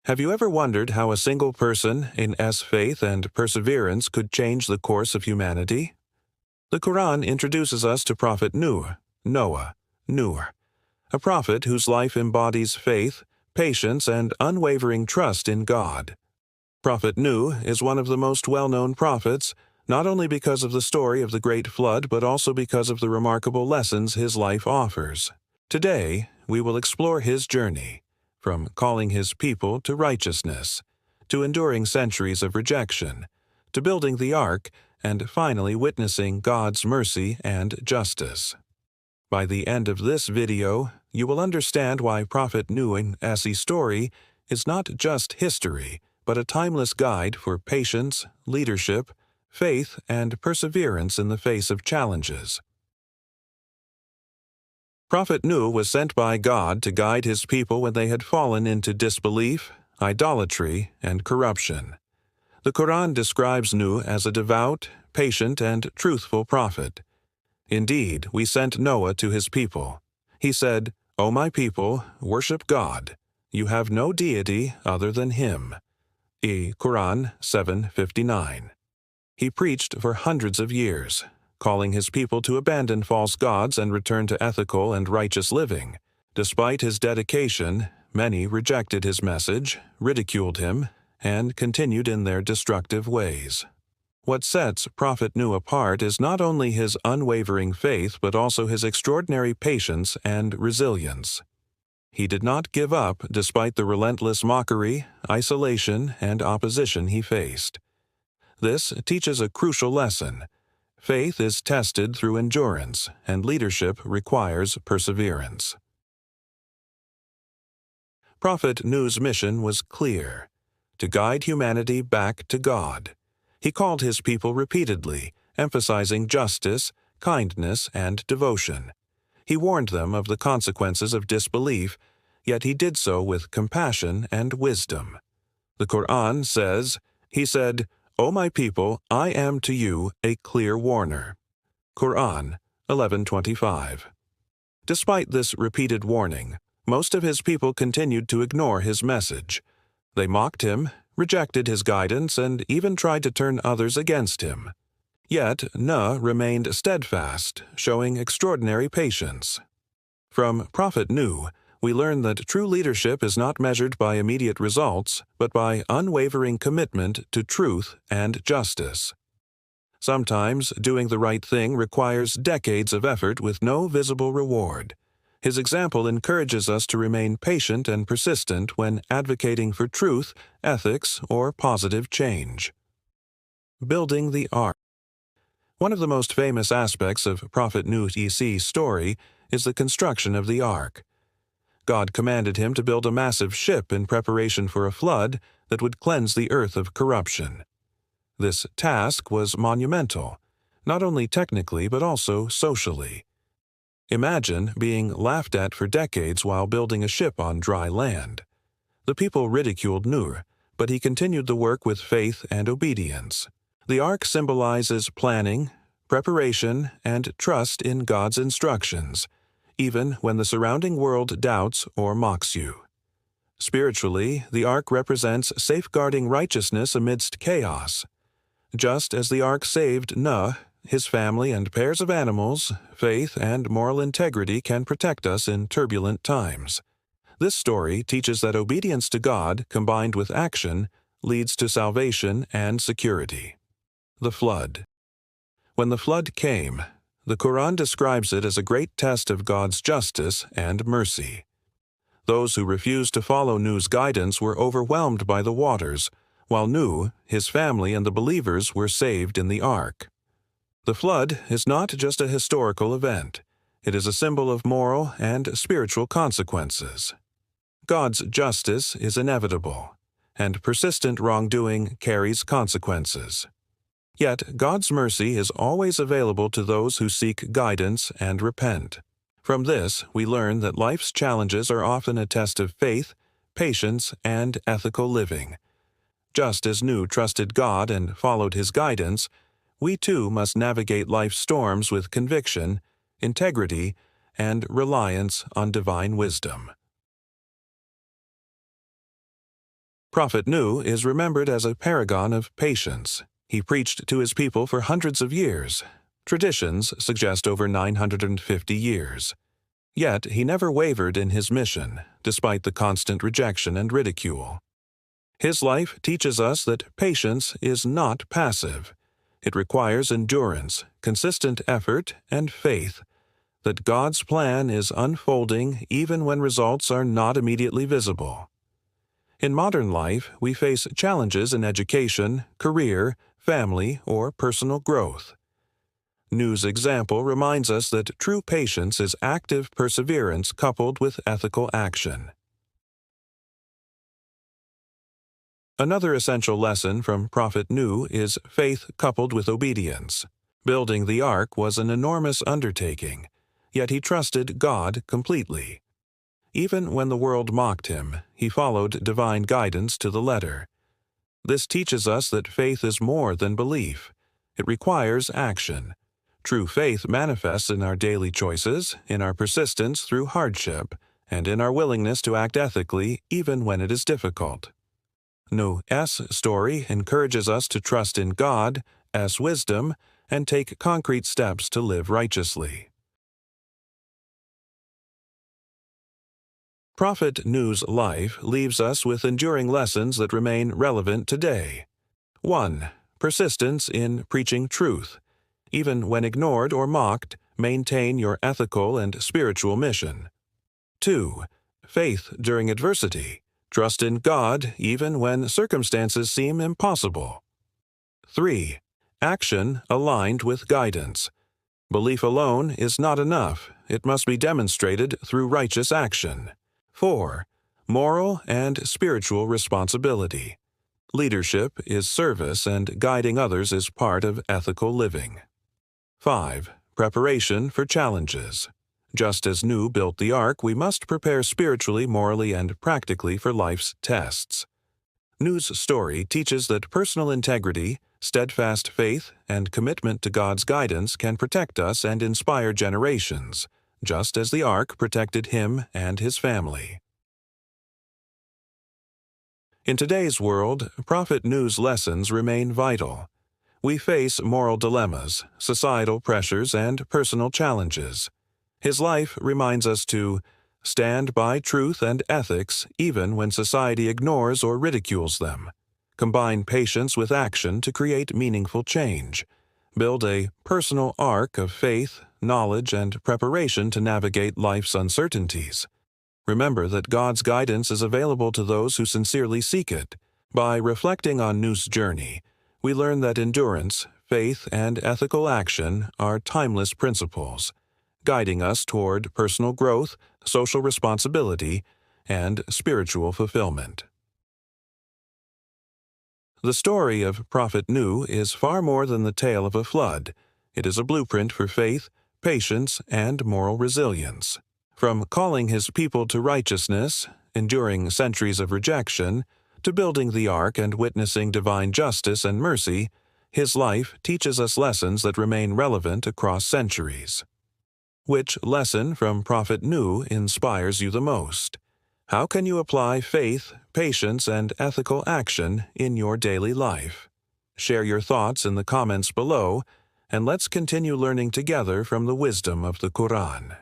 Have you ever wondered how a single person in faith and perseverance could change the course of humanity? The Quran introduces us to Prophet Noah, Nur, a prophet whose life embodies faith, patience, and unwavering trust in God. Prophet Nuh is one of the most well-known prophets, not only because of the story of the Great Flood, but also because of the remarkable lessons his life offers. Today, we will explore his journey, from calling his people to righteousness, to enduring centuries of rejection, to building the ark, and finally witnessing God's mercy and justice. By the end of this video, you will understand why Prophet Nuh's story is not just history, but a timeless guide for patience, leadership, faith, and perseverance in the face of challenges. Prophet Nuh was sent by God to guide his people when they had fallen into disbelief, idolatry, and corruption. The Quran describes Nuh as a devout, patient, and truthful prophet. Indeed, we sent Noah to his people. He said, "O my people, worship God. You have no deity other than Him." Quran 7:59. He preached for hundreds of years, calling his people to abandon false gods and return to ethical and righteous living. Despite his dedication, many rejected his message, ridiculed him, and continued in their destructive ways. What sets Prophet Nuh apart is not only his unwavering faith, but also his extraordinary patience and resilience. He did not give up despite the relentless mockery, isolation, and opposition he faced. This teaches a crucial lesson. Faith is tested through endurance, and leadership requires perseverance. Prophet Nuh's mission was clear: to guide humanity back to God. He called his people repeatedly, emphasizing justice, kindness, and devotion. He warned them of the consequences of disbelief, yet he did so with compassion and wisdom. The Quran says, he said, "O my people, I am to you a clear warner." Quran 11:25. Despite this repeated warning, most of his people continued to ignore his message. They mocked him, rejected his guidance, and even tried to turn others against him. Yet Nuh remained steadfast, showing extraordinary patience. From Prophet Nuh, we learn that true leadership is not measured by immediate results, but by unwavering commitment to truth and justice. Sometimes doing the right thing requires decades of effort with no visible reward. His example encourages us to remain patient and persistent when advocating for truth, ethics, or positive change. Building the Ark. One of the most famous aspects of Prophet Nuh's story is the construction of the Ark. God commanded him to build a massive ship in preparation for a flood that would cleanse the earth of corruption. This task was monumental, not only technically but also socially. Imagine being laughed at for decades while building a ship on dry land. The people ridiculed Nuh, but he continued the work with faith and obedience. The Ark symbolizes planning, preparation, and trust in God's instructions, even when the surrounding world doubts or mocks you. Spiritually, the Ark represents safeguarding righteousness amidst chaos. Just as the Ark saved Nuh, his family, and pairs of animals, faith and moral integrity can protect us in turbulent times. This story teaches that obedience to God, combined with action, leads to salvation and security. The Flood. When the flood came, the Quran describes it as a great test of God's justice and mercy. Those who refused to follow Nuh's guidance were overwhelmed by the waters, while Nuh, his family, and the believers were saved in the Ark. The flood is not just a historical event. It is a symbol of moral and spiritual consequences. God's justice is inevitable, and persistent wrongdoing carries consequences. Yet God's mercy is always available to those who seek guidance and repent. From this, we learn that life's challenges are often a test of faith, patience, and ethical living. Just as Nuh trusted God and followed His guidance, we too must navigate life's storms with conviction, integrity, and reliance on divine wisdom. Prophet Nuh is remembered as a paragon of patience. He preached to his people for hundreds of years. Traditions suggest over 950 years. Yet he never wavered in his mission, despite the constant rejection and ridicule. His life teaches us that patience is not passive. It requires endurance, consistent effort, and faith that God's plan is unfolding even when results are not immediately visible. In modern life, we face challenges in education, career, family, or personal growth. Nuh's example reminds us that true patience is active perseverance coupled with ethical action. Another essential lesson from Prophet Nuh is faith coupled with obedience. Building the ark was an enormous undertaking, yet he trusted God completely. Even when the world mocked him, he followed divine guidance to the letter. This teaches us that faith is more than belief. It requires action. True faith manifests in our daily choices, in our persistence through hardship, and in our willingness to act ethically even when it is difficult. Nuh's story encourages us to trust in God, ask wisdom, and take concrete steps to live righteously. Prophet Nuh's life leaves us with enduring lessons that remain relevant today. 1. Persistence in preaching truth. Even when ignored or mocked, maintain your ethical and spiritual mission. 2. Faith during adversity. Trust in God even when circumstances seem impossible. 3. Action aligned with guidance. Belief alone is not enough. It must be demonstrated through righteous action. 4. Moral and spiritual responsibility. Leadership is service and guiding others is part of ethical living. 5. Preparation for challenges. Just as Nuh built the ark, we must prepare spiritually, morally, and practically for life's tests. Nuh's story teaches that personal integrity, steadfast faith, and commitment to God's guidance can protect us and inspire generations, just as the ark protected him and his family. In today's world, Prophet Nuh's lessons remain vital. We face moral dilemmas, societal pressures, and personal challenges. His life reminds us to stand by truth and ethics even when society ignores or ridicules them. Combine patience with action to create meaningful change. Build a personal ark of faith, knowledge, and preparation to navigate life's uncertainties. Remember that God's guidance is available to those who sincerely seek it. By reflecting on Nuh's journey, we learn that endurance, faith, and ethical action are timeless principles, guiding us toward personal growth, social responsibility, and spiritual fulfillment. The story of Prophet Nuh is far more than the tale of a flood. It is a blueprint for faith, patience, and moral resilience. From calling his people to righteousness, enduring centuries of rejection, to building the ark and witnessing divine justice and mercy, his life teaches us lessons that remain relevant across centuries. Which lesson from Prophet Nuh inspires you the most? How can you apply faith, patience, and ethical action in your daily life? Share your thoughts in the comments below, and let's continue learning together from the wisdom of the Quran.